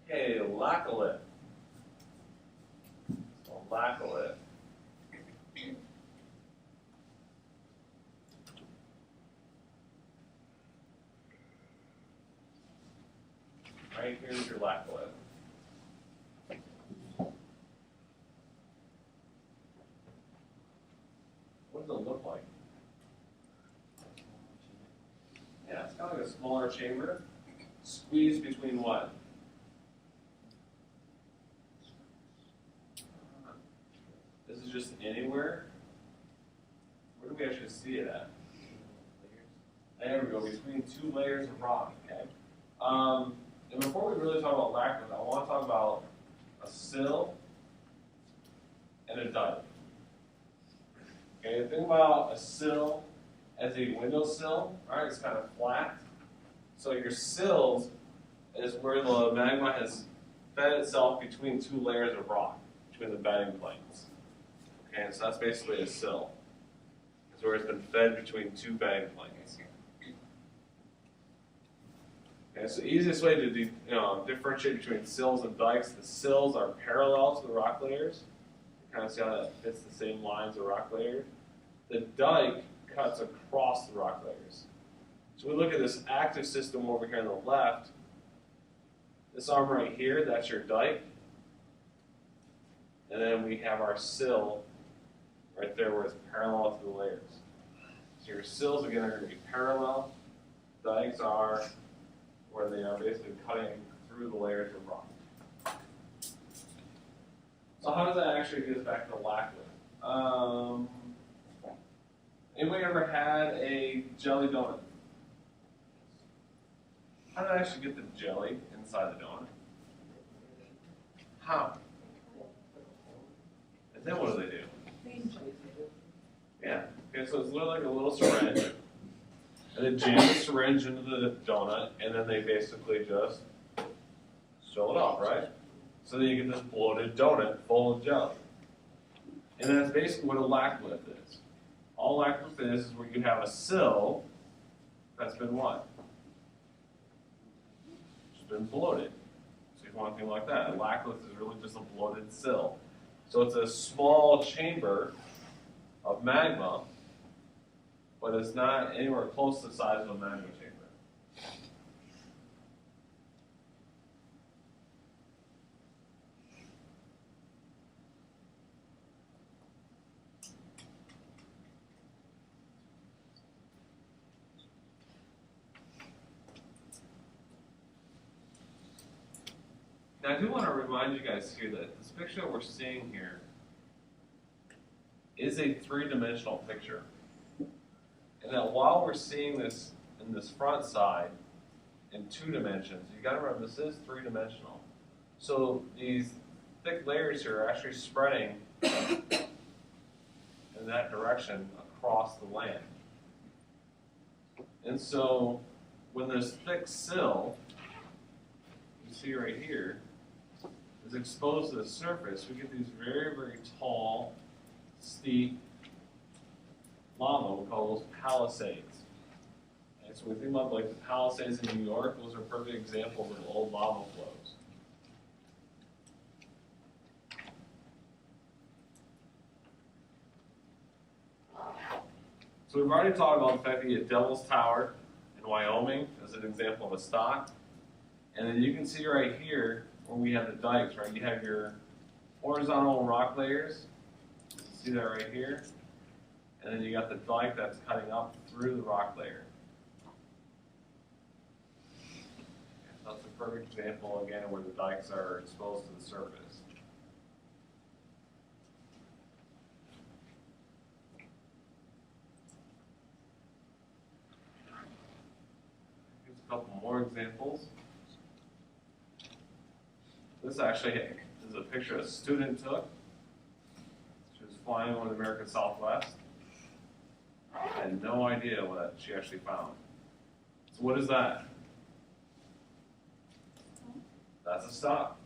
Okay, laccolith. So laccolith. Right here's your laccolith. What does it look like? Yeah, it's kind of like a smaller chamber, squeezed between what? This is just anywhere. Where do we actually see it at? There we go, between two layers of rock, okay? And before we really talk about lacquer, I want to talk about a sill and a dike. Okay, think about a sill as a windowsill, right? It's kind of flat. So your sills is where the magma has fed itself between two layers of rock, between the bedding planes. Okay, and so that's basically a sill. It's where it's been fed between two bedding planes. Okay, so the easiest way to differentiate between sills and dikes, the sills are parallel to the rock layers. You kind of see how that fits the same lines of rock layers. The dike cuts across the rock layers. So we look at this active system over here on the left. This arm right here, that's your dike. And then we have our sill right there where it's parallel to the layers. So your sills, again, are going to be parallel. Dikes are where they are basically cutting through the layers of rock. So how does that actually get us back to the lacquer? Anybody ever had a jelly donut? How did I actually get the jelly inside the donut? How? And then what do? Yeah. Okay, so it's literally like a little syringe. And they jam the syringe into the donut, and then they basically just fill it up, right? So then you get this bloated donut full of jelly. And that's basically what a laccolith is. All laccolith is where you have a sill that's been what? It's been bloated. So you want anything like that. A laccolith is really just a bloated sill. So it's a small chamber of magma, but it's not anywhere close to the size of a magma chamber. Now, I do want to remind you guys here that this picture that we're seeing here is a three-dimensional picture. And that while we're seeing this in this front side in 2 dimensions, you got to remember this is 3-dimensional. So these thick layers here are actually spreading in that direction across the land. And so when this thick sill, you see right here, is exposed to the surface, we get these very, very tall, steep lava. We call those palisades. And so when we think about like the Palisades in New York, those are perfect examples of old lava flows. So we've already talked about the fact that you get Devil's Tower in Wyoming as an example of a stock. And then you can see right here where we have the dikes, right? You have your horizontal rock layers. You can see that right here. And then you got the dike that's cutting up through the rock layer. That's a perfect example, again, where the dikes are exposed to the surface. Here's a couple more examples. This actually is a picture a student took. She was flying over the American Southwest. I had no idea what she actually found. So what is that? That's a stock.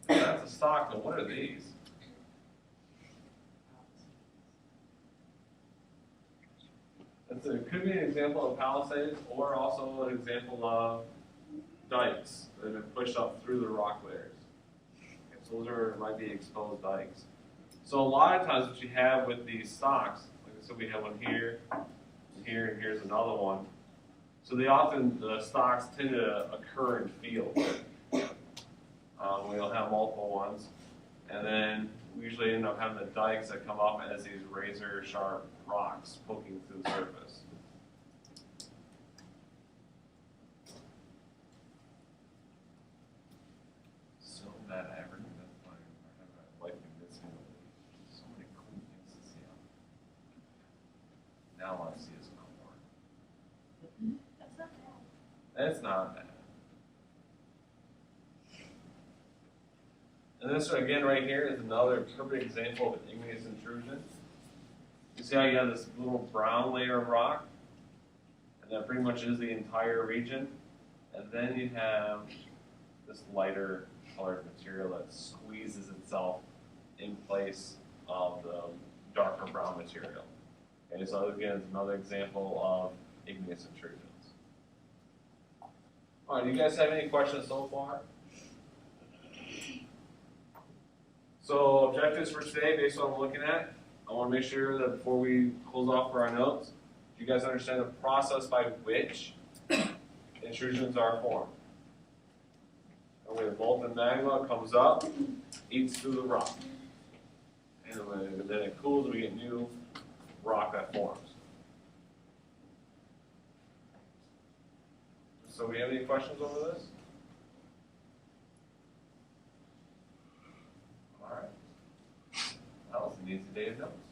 That's a stock, but what are these? It could be an example of Palisades, or also an example of dikes that have been pushed up through the rock layers. Okay, so those might be exposed dikes. So a lot of times what you have with these stocks, like I said, we have one here, and here's another one. So the stocks tend to occur in fields. We'll have multiple ones. And then we usually end up having the dikes that come up as these razor sharp rocks poking through the surface. So bad I ever knew that my life been missing. So many cool things to see. Now I want to see his core. That's not bad. It's not bad. And this one again right here is another perfect example of an igneous intrusion. You see how you have this little brown layer of rock? And that pretty much is the entire region. And then you have this lighter colored material that squeezes itself in place of the darker brown material. Okay, so again, it's another example of igneous intrusions. All right, do you guys have any questions so far? So objectives for today, based on what I'm looking at, I want to make sure that before we close off for our notes, you guys understand the process by which intrusions are formed. And when molten magma comes up, eats through the rock. And then it cools and we get new rock that forms. So we have any questions over this? All right. That was an easy day of notes.